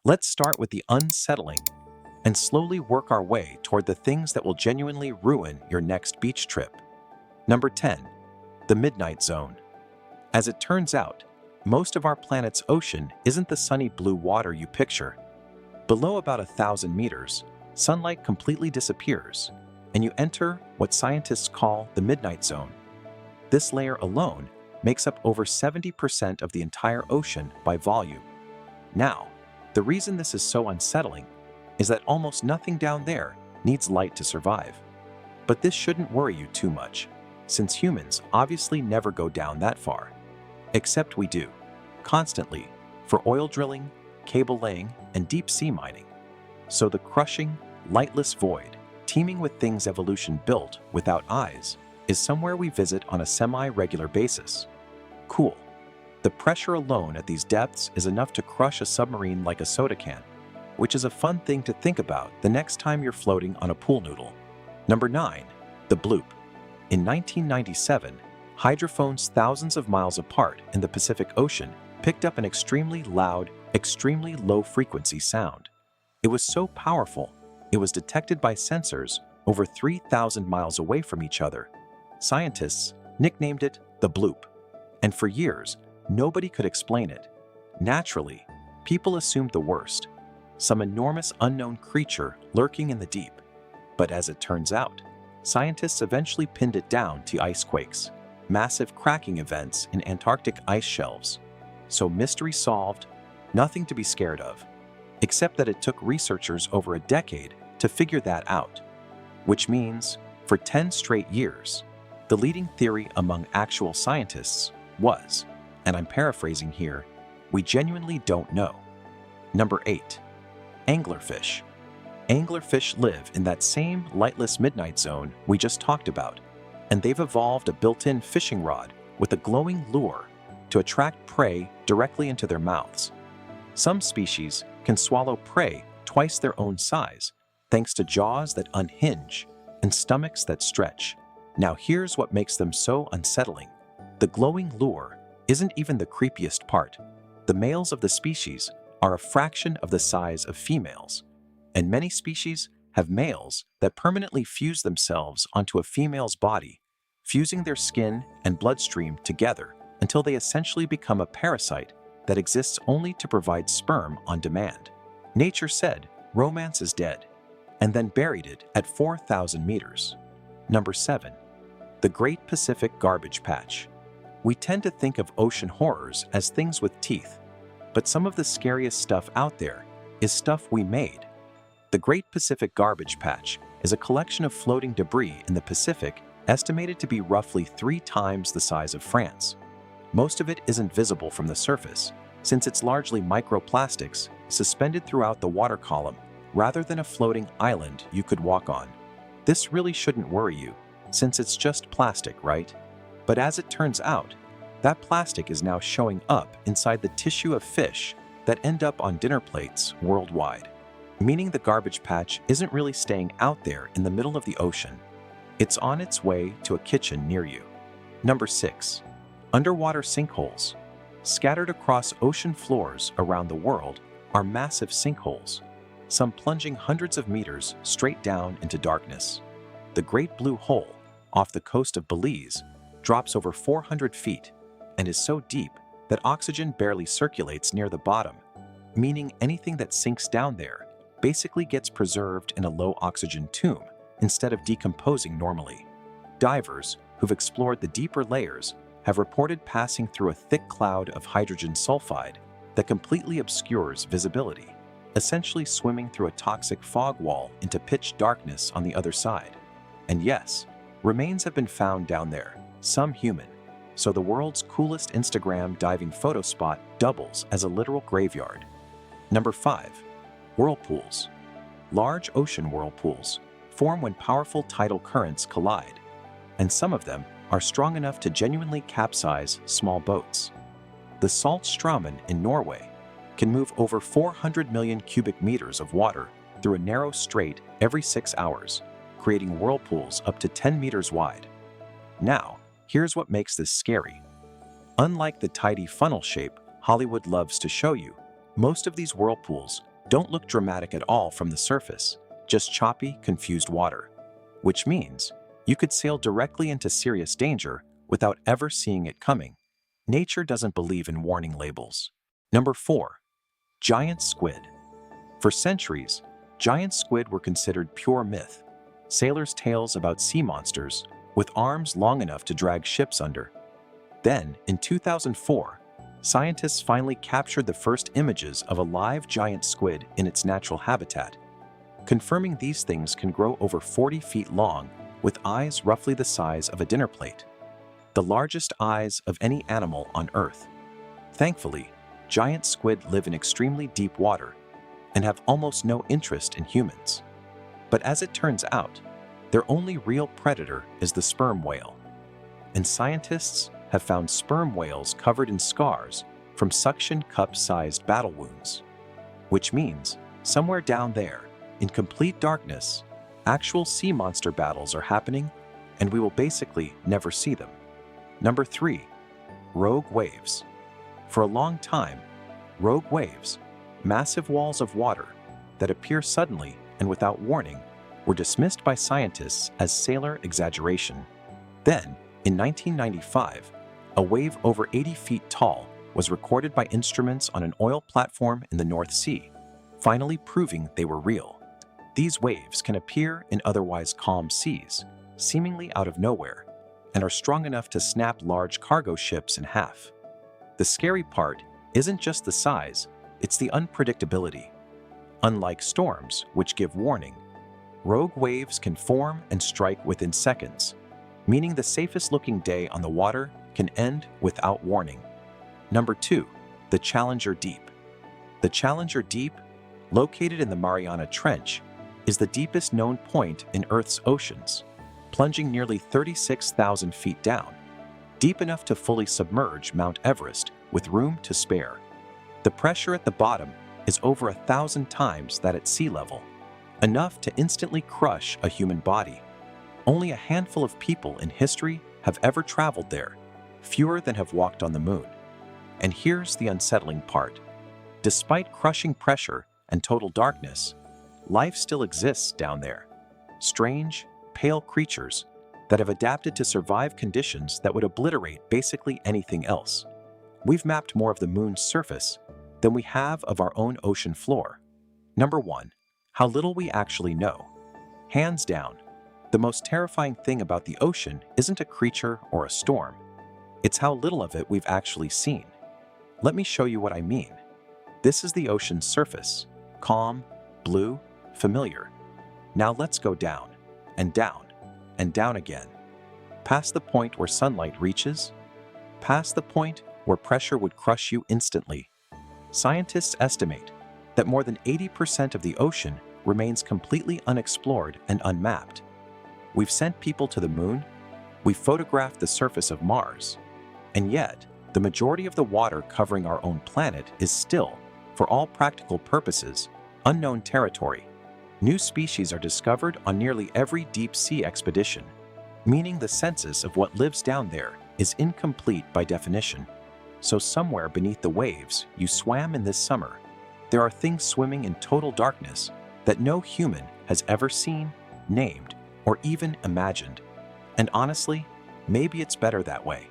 Let's start with the unsettling and slowly work our way toward the things that will genuinely ruin your next beach trip. Number 10. The Midnight Zone. As it turns out, most of our planet's ocean isn't the sunny blue water you picture. Below about 1,000 meters, sunlight completely disappears, and you enter what scientists call the Midnight Zone. This layer alone makes up over 70% of the entire ocean by volume. Now, the reason this is so unsettling is that almost nothing down there needs light to survive. But this shouldn't worry you too much, since humans obviously never go down that far. Except we do, constantly, for oil drilling, cable laying, and deep sea mining. So the crushing, lightless void, teeming with things evolution built without eyes, is somewhere we visit on a semi-regular basis. Cool. The pressure alone at these depths is enough to crush a submarine like a soda can, which is a fun thing to think about the next time you're floating on a pool noodle. Number 9. The Bloop. In 1997, hydrophones thousands of miles apart in the Pacific Ocean picked up an extremely loud, extremely low-frequency sound. It was so powerful, it was detected by sensors over 3,000 miles away from each other. Scientists nicknamed it the Bloop, and for years, nobody could explain it. Naturally, people assumed the worst, some enormous unknown creature lurking in the deep. But as it turns out, scientists eventually pinned it down to ice quakes, massive cracking events in Antarctic ice shelves. So mystery solved, nothing to be scared of, except that it took researchers over a decade to figure that out. Which means, for 10 straight years, the leading theory among actual scientists was, and I'm paraphrasing here, we genuinely don't know. Number 8. Anglerfish. Anglerfish live in that same lightless midnight zone we just talked about, and they've evolved a built-in fishing rod with a glowing lure to attract prey directly into their mouths. Some species can swallow prey twice their own size, thanks to jaws that unhinge and stomachs that stretch. Now here's what makes them so unsettling. The glowing lure isn't even the creepiest part. The males of the species are a fraction of the size of females, and many species have males that permanently fuse themselves onto a female's body, fusing their skin and bloodstream together until they essentially become a parasite that exists only to provide sperm on demand. Nature said, romance is dead, and then buried it at 4,000 meters. Number 7. The Great Pacific Garbage Patch. We tend to think of ocean horrors as things with teeth, but some of the scariest stuff out there is stuff we made. The Great Pacific Garbage Patch is a collection of floating debris in the Pacific estimated to be roughly 3 times the size of France. Most of it isn't visible from the surface, since it's largely microplastics suspended throughout the water column rather than a floating island you could walk on. This really shouldn't worry you, since it's just plastic, right? But as it turns out, that plastic is now showing up inside the tissue of fish that end up on dinner plates worldwide, meaning the garbage patch isn't really staying out there in the middle of the ocean. It's on its way to a kitchen near you. Number 6. Underwater sinkholes. Scattered across ocean floors around the world are massive sinkholes, some plunging hundreds of meters straight down into darkness. The Great Blue Hole, off the coast of Belize, drops over 400 feet and is so deep that oxygen barely circulates near the bottom, meaning anything that sinks down there basically gets preserved in a low-oxygen tomb instead of decomposing normally. Divers who've explored the deeper layers have reported passing through a thick cloud of hydrogen sulfide that completely obscures visibility, essentially swimming through a toxic fog wall into pitch darkness on the other side. And yes, remains have been found down there, some human, so the world's coolest Instagram diving photo spot doubles as a literal graveyard. Number 5. Whirlpools. Large ocean whirlpools form when powerful tidal currents collide, and some of them are strong enough to genuinely capsize small boats. The Saltstraumen in Norway can move over 400 million cubic meters of water through a narrow strait every 6 hours, creating whirlpools up to 10 meters wide. Now, here's what makes this scary. Unlike the tidy funnel shape Hollywood loves to show you, most of these whirlpools don't look dramatic at all from the surface, just choppy, confused water, which means you could sail directly into serious danger without ever seeing it coming. Nature doesn't believe in warning labels. Number 4. Giant squid. For centuries, giant squid were considered pure myth, sailors' tales about sea monsters with arms long enough to drag ships under. Then, in 2004, scientists finally captured the first images of a live giant squid in its natural habitat, confirming these things can grow over 40 feet long with eyes roughly the size of a dinner plate, the largest eyes of any animal on Earth. Thankfully, giant squid live in extremely deep water and have almost no interest in humans. But as it turns out, their only real predator is the sperm whale. And scientists have found sperm whales covered in scars from suction cup-sized battle wounds, which means somewhere down there, in complete darkness, actual sea monster battles are happening, and we will basically never see them. Number 3. Rogue waves. For a long time, rogue waves, massive walls of water that appear suddenly and without warning, were dismissed by scientists as sailor exaggeration. Then, in 1995, a wave over 80 feet tall was recorded by instruments on an oil platform in the North Sea, finally proving they were real. These waves can appear in otherwise calm seas, seemingly out of nowhere, and are strong enough to snap large cargo ships in half. The scary part isn't just the size, it's the unpredictability. Unlike storms, which give warning, rogue waves can form and strike within seconds, meaning the safest-looking day on the water can end without warning. Number 2. The Challenger Deep. The Challenger Deep, located in the Mariana Trench, is the deepest known point in Earth's oceans, plunging nearly 36,000 feet down, deep enough to fully submerge Mount Everest with room to spare. The pressure at the bottom is over 1,000 times that at sea level, enough to instantly crush a human body. Only a handful of people in history have ever traveled there, fewer than have walked on the moon. And here's the unsettling part. Despite crushing pressure and total darkness, life still exists down there. Strange, pale creatures that have adapted to survive conditions that would obliterate basically anything else. We've mapped more of the moon's surface than we have of our own ocean floor. Number 1. How little we actually know. Hands down, the most terrifying thing about the ocean isn't a creature or a storm. It's how little of it we've actually seen. Let me show you what I mean. This is the ocean's surface, calm, blue, familiar. Now let's go down, and down, and down again. Past the point where sunlight reaches, past the point where pressure would crush you instantly. Scientists estimate that more than 80% of the ocean remains completely unexplored and unmapped. We've sent people to the moon, we've photographed the surface of Mars, and yet the majority of the water covering our own planet is still, for all practical purposes, unknown territory. New species are discovered on nearly every deep-sea expedition, meaning the census of what lives down there is incomplete by definition. So somewhere beneath the waves you swam in this summer, there are things swimming in total darkness that no human has ever seen, named, or even imagined. And honestly, maybe it's better that way.